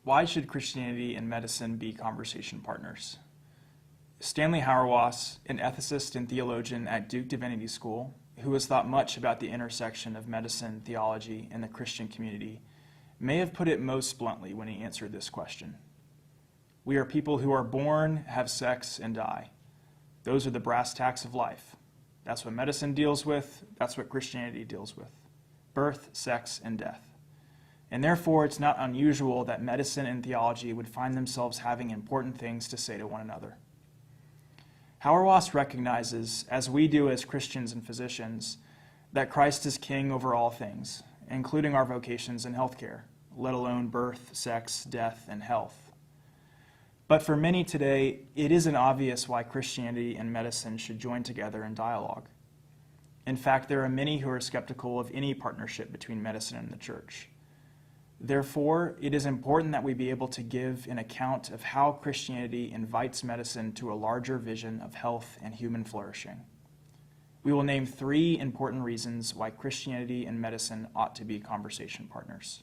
Why should Christianity and medicine be conversation partners? Stanley Hauerwas, an ethicist and theologian at Duke Divinity School, who has thought much about the intersection of medicine, theology, and the Christian community, may have put it most bluntly when he answered this question. We are people who are born, have sex, and die. Those are the brass tacks of life. That's what medicine deals with. That's what Christianity deals with. Birth, sex, and death. And therefore, it's not unusual that medicine and theology would find themselves having important things to say to one another. Hauerwas recognizes, as we do as Christians and physicians, that Christ is king over all things, including our vocations in healthcare, let alone birth, sex, death, and health. But for many today, it isn't obvious why Christianity and medicine should join together in dialogue. In fact, there are many who are skeptical of any partnership between medicine and the church. Therefore, it is important that we be able to give an account of how Christianity invites medicine to a larger vision of health and human flourishing. We will name 3 important reasons why Christianity and medicine ought to be conversation partners.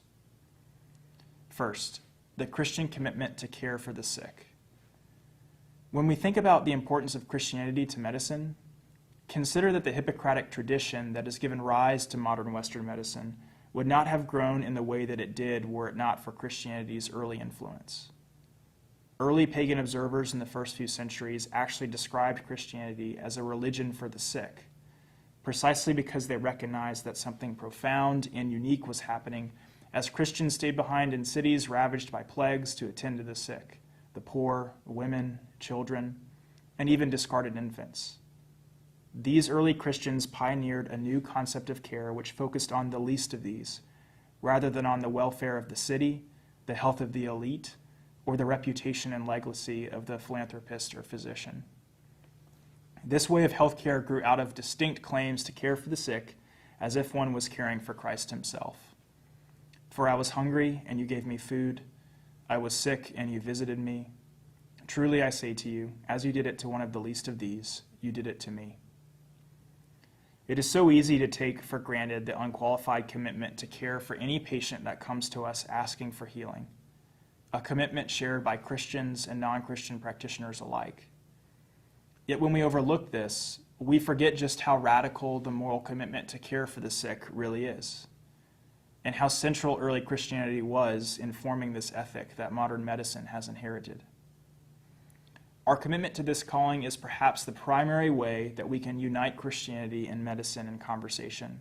First, the Christian commitment to care for the sick. When we think about the importance of Christianity to medicine, consider that the Hippocratic tradition that has given rise to modern Western medicine would not have grown in the way that it did were it not for Christianity's early influence. Early pagan observers in the first few centuries actually described Christianity as a religion for the sick, precisely because they recognized that something profound and unique was happening as Christians stayed behind in cities ravaged by plagues to attend to the sick, the poor, women, children, and even discarded infants. These early Christians pioneered a new concept of care which focused on the least of these, rather than on the welfare of the city, the health of the elite, or the reputation and legacy of the philanthropist or physician. This way of healthcare grew out of distinct claims to care for the sick, as if one was caring for Christ himself. For I was hungry, and you gave me food. I was sick, and you visited me. Truly I say to you, as you did it to one of the least of these, you did it to me. It is so easy to take for granted the unqualified commitment to care for any patient that comes to us asking for healing, a commitment shared by Christians and non-Christian practitioners alike. Yet when we overlook this, we forget just how radical the moral commitment to care for the sick really is, and how central early Christianity was in forming this ethic that modern medicine has inherited. Our commitment to this calling is perhaps the primary way that we can unite Christianity and medicine in conversation,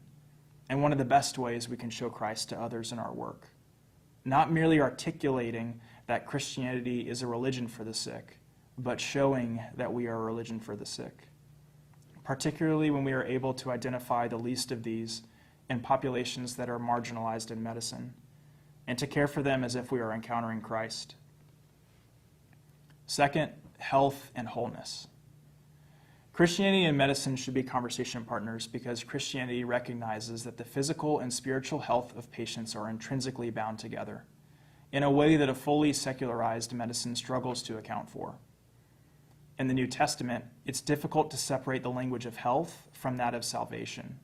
and one of the best ways we can show Christ to others in our work. Not merely articulating that Christianity is a religion for the sick, but showing that we are a religion for the sick, particularly when we are able to identify the least of these in populations that are marginalized in medicine, and to care for them as if we are encountering Christ. Second, health and wholeness. Christianity and medicine should be conversation partners because Christianity recognizes that the physical and spiritual health of patients are intrinsically bound together in a way that a fully secularized medicine struggles to account for. In the New Testament, it's difficult to separate the language of health from that of salvation.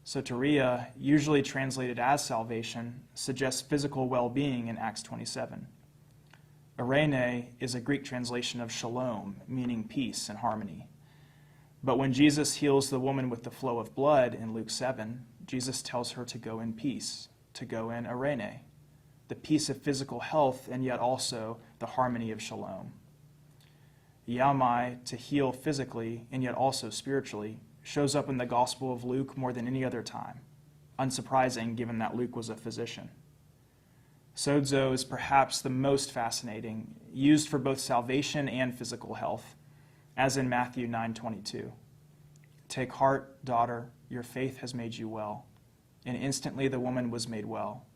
Soteria, usually translated as salvation, suggests physical well-being in Acts 27. Eirene is a Greek translation of shalom, meaning peace and harmony. But when Jesus heals the woman with the flow of blood in Luke 7, Jesus tells her to go in peace, to go in eirene, the peace of physical health and yet also the harmony of shalom. Yaomai, to heal physically and yet also spiritually, shows up in the Gospel of Luke more than any other time, unsurprising given that Luke was a physician. Sozo is perhaps the most fascinating, used for both salvation and physical health, as in Matthew 9:22. Take heart, daughter, your faith has made you well. And instantly the woman was made well.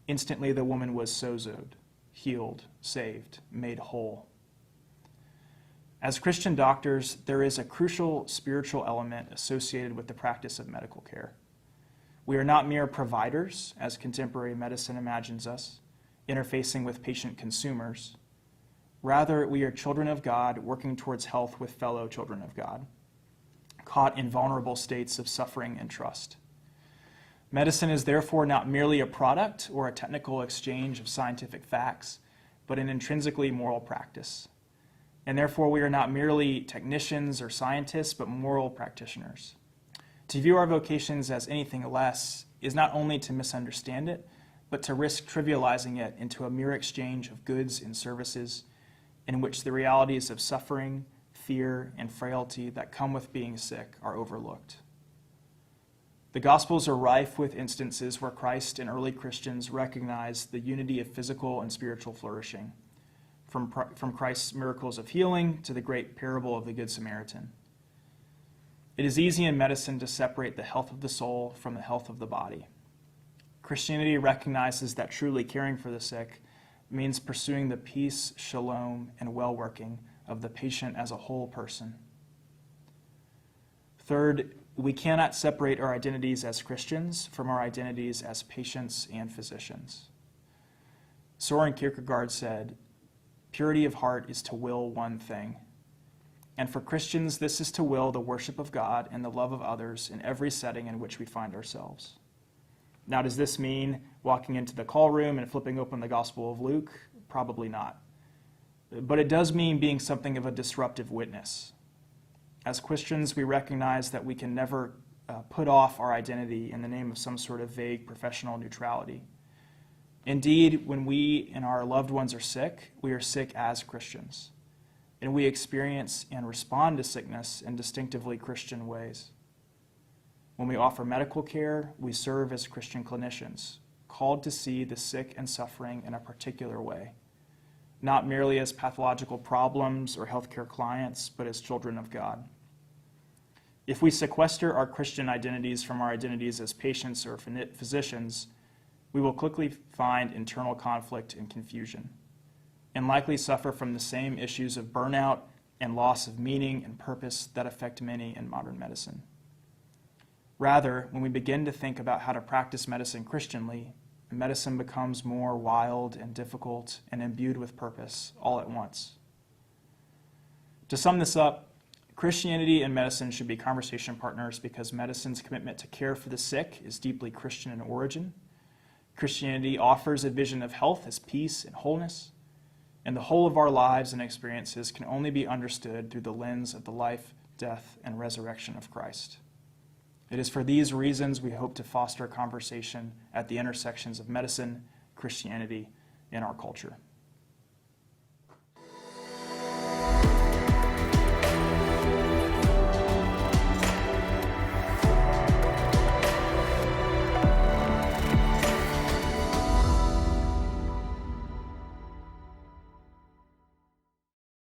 Instantly the woman was sozoed, healed, saved, made whole. As Christian doctors, there is a crucial spiritual element associated with the practice of medical care. We are not mere providers, as contemporary medicine imagines us, interfacing with patient consumers. Rather, we are children of God working towards health with fellow children of God, caught in vulnerable states of suffering and trust. Medicine is therefore not merely a product or a technical exchange of scientific facts, but an intrinsically moral practice. And therefore, we are not merely technicians or scientists, but moral practitioners. To view our vocations as anything less is not only to misunderstand it, but to risk trivializing it into a mere exchange of goods and services in which the realities of suffering, fear, and frailty that come with being sick are overlooked. The Gospels are rife with instances where Christ and early Christians recognized the unity of physical and spiritual flourishing, from Christ's miracles of healing to the great parable of the Good Samaritan. It is easy in medicine to separate the health of the soul from the health of the body. Christianity recognizes that truly caring for the sick means pursuing the peace, shalom, and well-working of the patient as a whole person. Third, we cannot separate our identities as Christians from our identities as patients and physicians. Soren Kierkegaard said, "Purity of heart is to will one thing." And for Christians, this is to will the worship of God and the love of others in every setting in which we find ourselves. Now, does this mean walking into the call room and flipping open the Gospel of Luke? Probably not. But it does mean being something of a disruptive witness. As Christians, we recognize that we can never put off our identity in the name of some sort of vague professional neutrality. Indeed, when we and our loved ones are sick, we are sick as Christians, and we experience and respond to sickness in distinctively Christian ways. When we offer medical care, we serve as Christian clinicians, called to see the sick and suffering in a particular way, not merely as pathological problems or healthcare clients, but as children of God. If we sequester our Christian identities from our identities as patients or physicians, we will quickly find internal conflict and confusion, and likely suffer from the same issues of burnout and loss of meaning and purpose that affect many in modern medicine. Rather, when we begin to think about how to practice medicine Christianly, medicine becomes more wild and difficult and imbued with purpose all at once. To sum this up, Christianity and medicine should be conversation partners because medicine's commitment to care for the sick is deeply Christian in origin. Christianity offers a vision of health as peace and wholeness, and the whole of our lives and experiences can only be understood through the lens of the life, death, and resurrection of Christ. It is for these reasons we hope to foster conversation at the intersections of medicine, Christianity, and our culture.